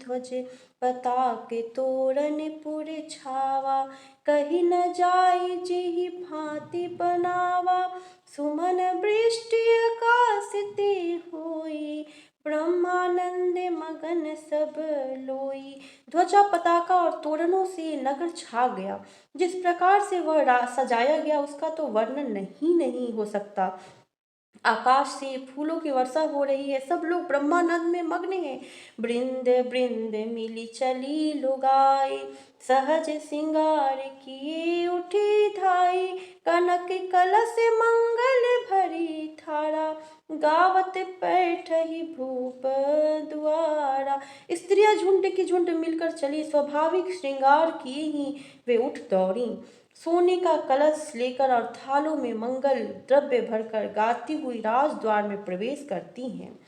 ध्वज पताके तोरण पुर छावा। कही न जाई जेहि भांति बनावा। सुमन वृष्टि आकाशिते होई। ब्रह्मानंद मगन सब लोई। ध्वजा पताका और तोरणों से नगर छा गया। जिस प्रकार से वह सजाया गया उसका तो वर्णन नहीं हो सकता। आकाश से फूलों की वर्षा हो रही है। सब लोग ब्रह्मानंद में मग्न हैं। बृंद बृंद मिली चली लुगाई। सहज सिंगार किए उठी धाई। कनक कलश मंगल भरी थारा। गावत बैठही भूप द्वारा। स्त्रियां झुंड की झुंड मिलकर चली। स्वाभाविक श्रृंगार किए ही वे उठ दौड़ी। सोने का कलश लेकर और थालों में मंगल द्रव्य भरकर गाती हुई राजद्वार में प्रवेश करती हैं।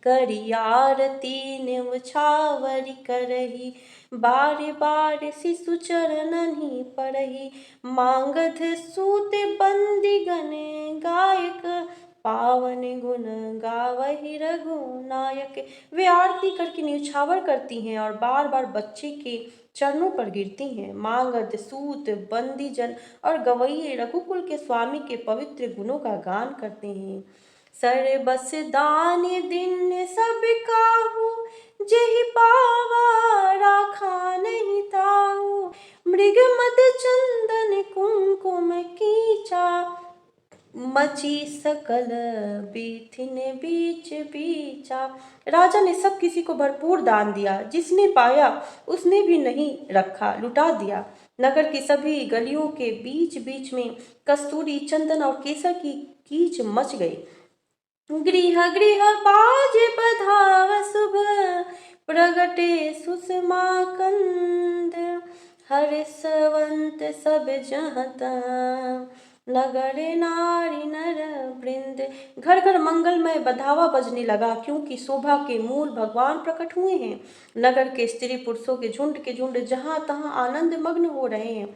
करी आरती न्यौछावरी करही। बार बार शिशु चरणन ही पड़ही। मांगध सूत बंदी गण गायक। पावन गुण गावहि रघुनायक। वे आरती करके न्यौछावर करती हैं और बार बार बच्चे के चरणों पर गिरती हैं। मांगध सूत बंदीजन और गवैये रघुकुल के स्वामी के पवित्र गुणों का गान करते हैं। सर्वस दान दिन सब काहू। जेहि पावा राखा नहीं ताहू। मृग मद चंदन कुमकुम कीचा। मची सकल बीथिन बीच बीचा। राजा ने सब किसी को भरपूर दान दिया। जिसने पाया उसने भी नहीं रखा, लुटा दिया। नगर की सभी गलियों के बीच बीच में कस्तूरी चंदन और केसर की कीच मच गई। गृह गृह बाज बधाव शुभ। प्रगटे सुषमा कंद। हर्षवंत सब जहाँ तहाँ। नगर नारी नर वृंद। घर घर मंगलमय बधावा बजने लगा क्योंकि शोभा के मूल भगवान प्रकट हुए हैं। नगर के स्त्री पुरुषों के झुंड जहां तहां आनंद मग्न हो रहे हैं।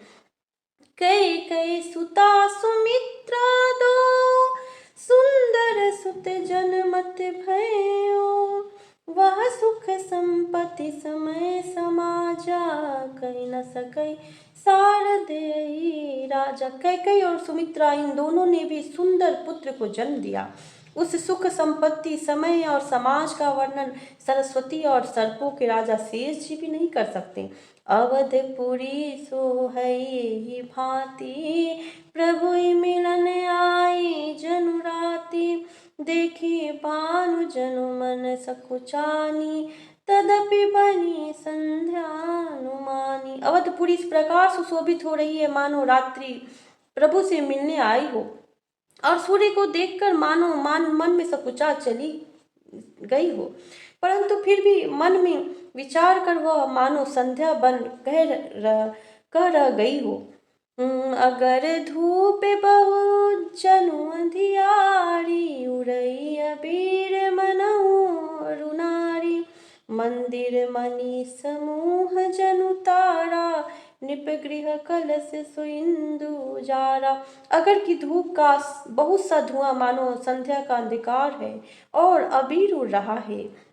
कई कई सुता सुमित्रा दो। सुंदर सुत जनमत भयो। वह सुख संपत्ति समय समाजा। कही न सकई शारदेयी राजा। कैकेयी और सुमित्रा इन दोनों ने भी सुंदर पुत्र को जन्म दिया। उस सुख संपत्ति समय और समाज का वर्णन सरस्वती और सर्पों के राजा शेष जी भी नहीं कर सकते। अवधपुरी सोहई भांति। प्रभु मिलन आई जनु राति। देखी भानु जनु मन सकुचानी। तदपि बनी संध्यानुमानी। अवधपुरी इस प्रकार सुशोभित हो रही है मानो रात्रि प्रभु से मिलने आई हो। और सूर्य को देखकर मानो मन में सकुचा चली गई हो। परंतु फिर भी मन में विचार कर वह मानो संध्या बन कह रह गई हो। अगर धूप बहु जनु अंधियारी। उड़ई अबीर मनहु रुनारी। मंदिर मणि समूह जनु तारा। निप गृह कलश सुइंदु जारा। अगर की धूप का बहुत सा धुआं मानो संध्या का अंधकार है और अबीर उड़ रहा है।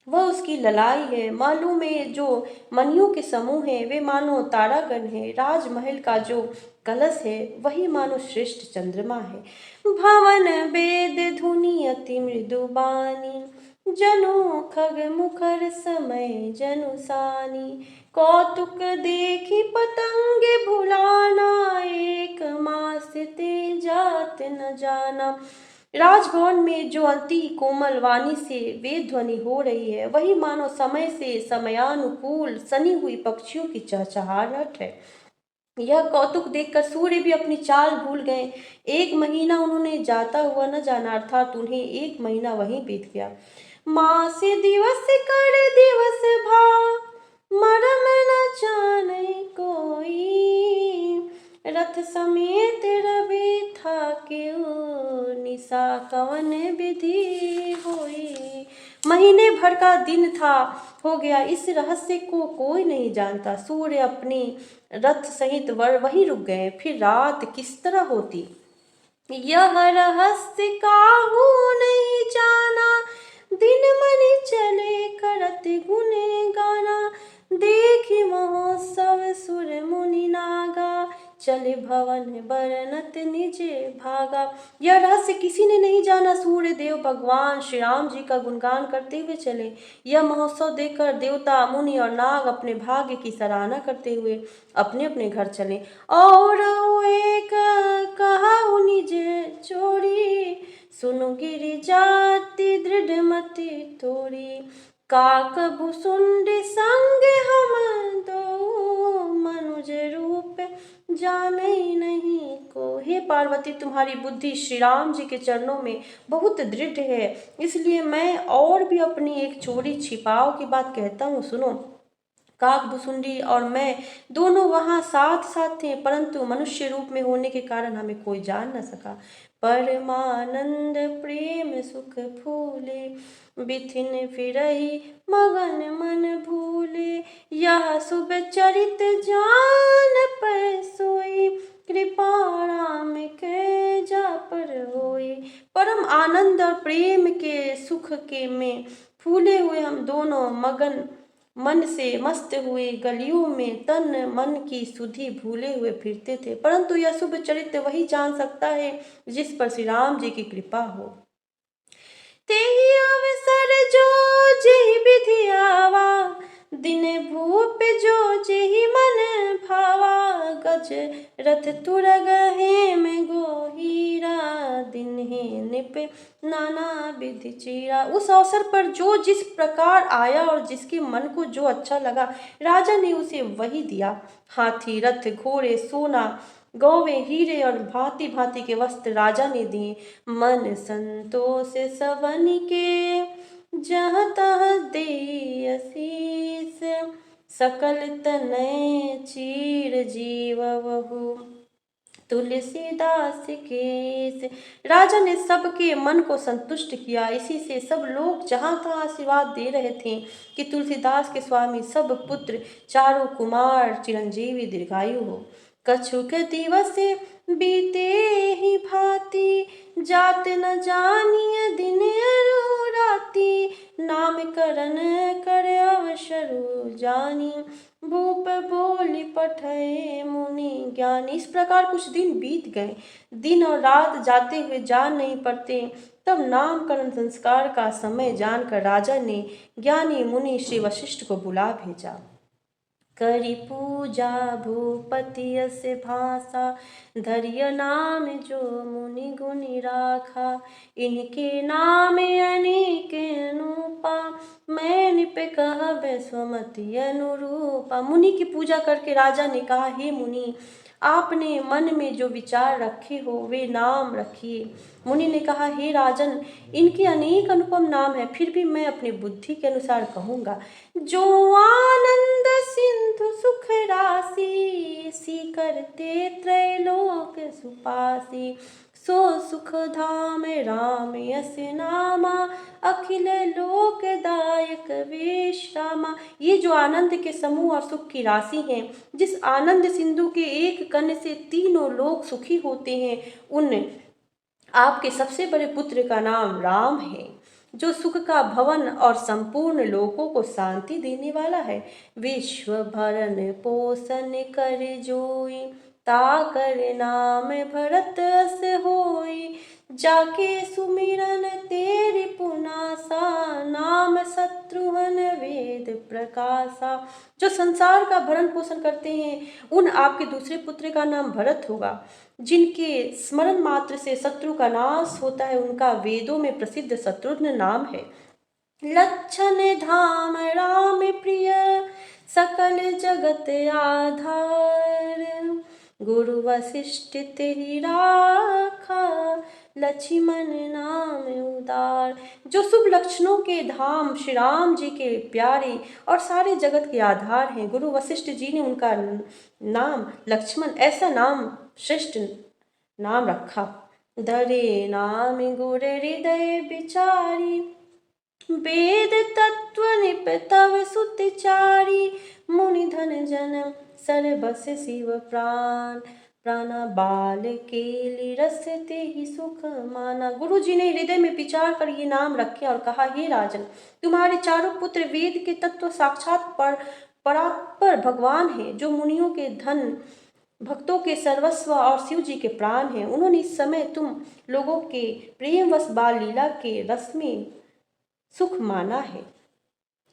वह उसकी ललाई है। महलों में जो मणियों के समूह हैं वे मानो तारागण है। राजमहल का जो कलश है वही मानो श्रेष्ठ चंद्रमा है। भवन वेद धुनि अति मृदु बानी। जनु खग मुखर समय जनु सानी। कौतुक देखी पतंगे भुलाना। एक मास ते जात न जाना। राजभवन में जो अति कोमल वाणी से वेद ध्वनि हो रही है वही मानो समय से समयानुकूल सनी हुई पक्षियों की चहचहाहट है। यह कौतुक देखकर सूर्य भी अपनी चाल भूल गए। एक महीना उन्होंने जाता हुआ न जाना अर्थात उन्हें एक महीना वहीं बीत गया। मास दिवस कर दिवस भा। मरम न जाने कोई। रथ समेत रवि था क्यों। निशा कवन विधि होई। महीने भर का दिन था हो गया। इस रहस्य को कोई नहीं जानता। सूर्य अपने रथ सहित वहीं रुक गए। फिर रात किस तरह होती यह रहस्य काहू नहीं जाना। दिन मनि चले करत गुने चले भवन बरनत निज भागा। यह रहस्य किसी ने नहीं जाना। सूर्य देव भगवान श्री राम जी का गुणगान करते हुए चले। यह महोत्सव देखकर देवता, मुनि और नाग अपने भाग्य की सराहना करते हुए अपने अपने घर चले। और एक कहा निज चोरी, सुनु गिरि जाति दृढ़ मति तोरी। काक भुसुंडी संग हम दो, मनुज रूप जाने नहीं को। हे पार्वती, तुम्हारी बुद्धि श्री राम जी के चरणों में बहुत दृढ़ है, इसलिए मैं और भी अपनी एक चोरी छिपाव की बात कहता हूँ, सुनो। काक भुसुंडी और मैं दोनों वहाँ साथ साथ थे, परंतु मनुष्य रूप में होने के कारण हमें कोई जान न सका। परमानंद प्रेम सुख फूले, बिथिन फिरहि मगन मन भूले। यह शुभ चरित जान पर सोई, कृपा राम के जा पर होई। परम आनंद और प्रेम के सुख के में फूले हुए हम दोनों मगन मन से मस्त हुए गलियों में तन मन की सुधि भूले हुए फिरते थे, परंतु यह शुभ चरित्र वही जान सकता है जिस पर श्री राम जी की कृपा हो। तेहि अवसर जो जेहि विधि आवा, दिन भूप जो जेहि मन भावा। गज रथ तुरग हेम गोहीरा, दिन हे निप नाना विधि चीरा। उस अवसर पर जो जिस प्रकार आया और जिसके मन को जो अच्छा लगा, राजा ने उसे वही दिया। हाथी, रथ, घोड़े, सोना, गौवे, हीरे और भांति भांति के वस्त्र राजा ने दिए। मन संतोष सवन के, जहाँ तहाँ दे आशीष। सकल तनय चीर जीव वहु, तुलसीदास केस। राजा ने सबके मन को संतुष्ट किया, इसी से सब लोग जहाँ तहाँ आशीर्वाद दे रहे थे कि तुलसीदास के स्वामी सब पुत्र चारों कुमार चिरंजीवी दीर्घायु हो। कछुक दिवस बीते ही भांति, जात न जानिय दिन अरु राति। नाम करण कर अवसरु जानी, भूप बोली पठय मुनि ज्ञानी। इस प्रकार कुछ दिन बीत गए। दिन और रात जाते हुए जान नहीं पड़ते। तब नामकरण संस्कार का समय जानकर राजा ने ज्ञानी मुनि श्री वशिष्ठ को बुला भेजा। करी पूजा भूपति अस भाषा, धरिय नाम जो मुनि गुनि राखा। इनके नाम अनेक अनुपा, मैं निप कहबै स्वमति अनुरूपा। मुनि की पूजा करके राजा ने कहा, हे मुनि, आपने मन में जो विचार रखे हो वे नाम रखिए। मुनि ने कहा, हे राजन, इनके अनेक अनुपम नाम हैं, फिर भी मैं अपनी बुद्धि के अनुसार कहूँगा। जो आनंद सिंधु सुख राशि, सी करते त्रैलोक सुपासी। सो सुख धाम राम यस नामा, अखिल लोकदायक विश्रामा। ये जो आनंद के समूह और सुख की राशि हैं, जिस आनंद सिंधु के एक कण से तीनों लोग सुखी होते हैं, उन आपके सबसे बड़े पुत्र का नाम राम है, जो सुख का भवन और संपूर्ण लोकों को शांति देने वाला है। विश्व भरण पोषण कर जोई, ताकर नाम भरत अस होई। जाके सुमिरन तेरि पुनासा, नाम शत्रुघ्न वेद प्रकाशा। जो संसार का भरण पोषण करते हैं, उन आपके दूसरे पुत्र का नाम भरत होगा। जिनके स्मरण मात्र से शत्रु का नाश होता है, उनका वेदों में प्रसिद्ध शत्रुघ्न नाम है। लक्षण धाम राम प्रिय, सकल जगत आधार। गुरु वशिष्ठ तेहि राखा, लक्ष्मण नाम उदार। जो शुभ लक्षणों के धाम श्री राम जी के प्यारे और सारे जगत के आधार हैं, गुरु वशिष्ठ जी ने उनका नाम लक्ष्मण, ऐसा नाम श्रेष्ठ नाम रखा। धरे नाम गुर हृदय विचारी, वेद तत्व निप तव सुतचारी। मुनि धन जन सर बस शिव प्राण, प्राणा बाल केली रस ते ही सुख माना। गुरु जी ने हृदय में विचार कर ये नाम रखे और कहा, हे राजन, तुम्हारे चारों पुत्र वेद के तत्व साक्षात परात्पर भगवान हैं, जो मुनियों के धन भक्तों के सर्वस्व और शिव जी के प्राण हैं। उन्होंने इस समय तुम लोगों के प्रेमवश बाल लीला के रस में सुख माना है।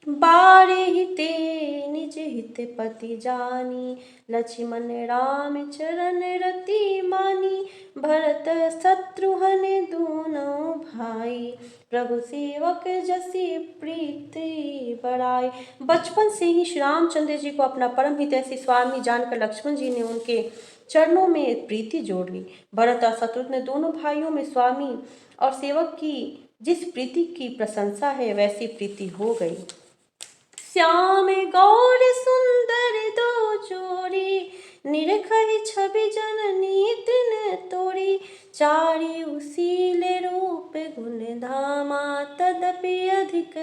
बारे हिते निज हित पति जानी, लक्ष्मण राम चरण रति मानी। भरत शत्रुघ्न दोनों भाई, प्रभु सेवक जसी प्रीति बड़ाई। बचपन से ही श्री रामचंद्र जी को अपना परम हितैषी स्वामी जानकर लक्ष्मण जी ने उनके चरणों में प्रीति जोड़ ली। भरत और शत्रुघ्न दोनों भाइयों में स्वामी और सेवक की जिस प्रीति की प्रशंसा है, वैसी प्रीति हो गई। श्याम गौर सुंदर दो जोड़ी, निरखहि छवि जननी तृण तोड़ी। चारि उसील रूप गुण धामा, तदपि अधिक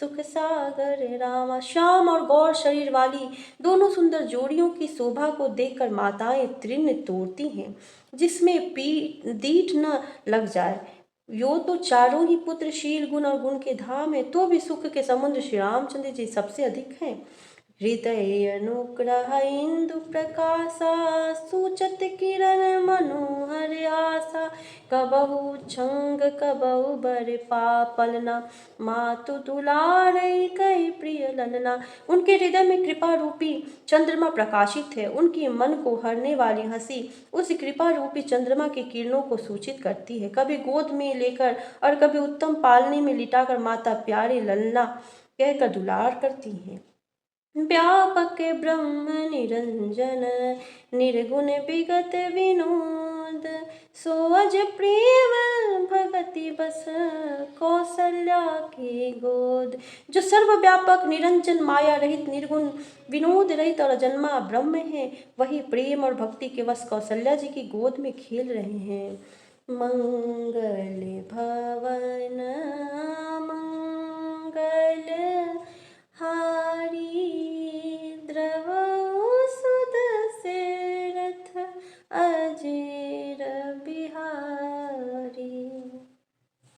सुख सागर रामा। श्याम और गौर शरीर वाली दोनों सुंदर जोड़ियों की शोभा को देखकर माताएं तृण तोड़ती हैं, जिसमें दीठ न लग जाए। यो तो चारों ही पुत्र शील गुण और गुण के धाम है, तो भी सुख के समुद्र श्री रामचंद्र जी सबसे अधिक हैं। हृदय अनुग्रह इंदु प्रकाशा, सूचत किरण मनोहर आशा। कबहु छंग कबहु बर पापलना, मातु दुलारई कई प्रिय ललना। उनके हृदय में कृपा रूपी चंद्रमा प्रकाशित है। उनकी मन को हरने वाली हंसी उस कृपा रूपी चंद्रमा के किरणों को सूचित करती है। कभी गोद में लेकर और कभी उत्तम पालने में लिटाकर माता प्यारे ललना कहकर दुलार करती हैं। व्यापक ब्रह्म निरंजन, निर्गुण विगत विनोद। सो अज प्रेम भगति बस, कौशल्या के गोद। जो सर्वव्यापक निरंजन माया रहित निर्गुण विनोद रहित और अजन्मा ब्रह्म है, वही प्रेम और भक्ति के वश कौशल्या जी की गोद में खेल रहे हैं। मंगल भवन मंगल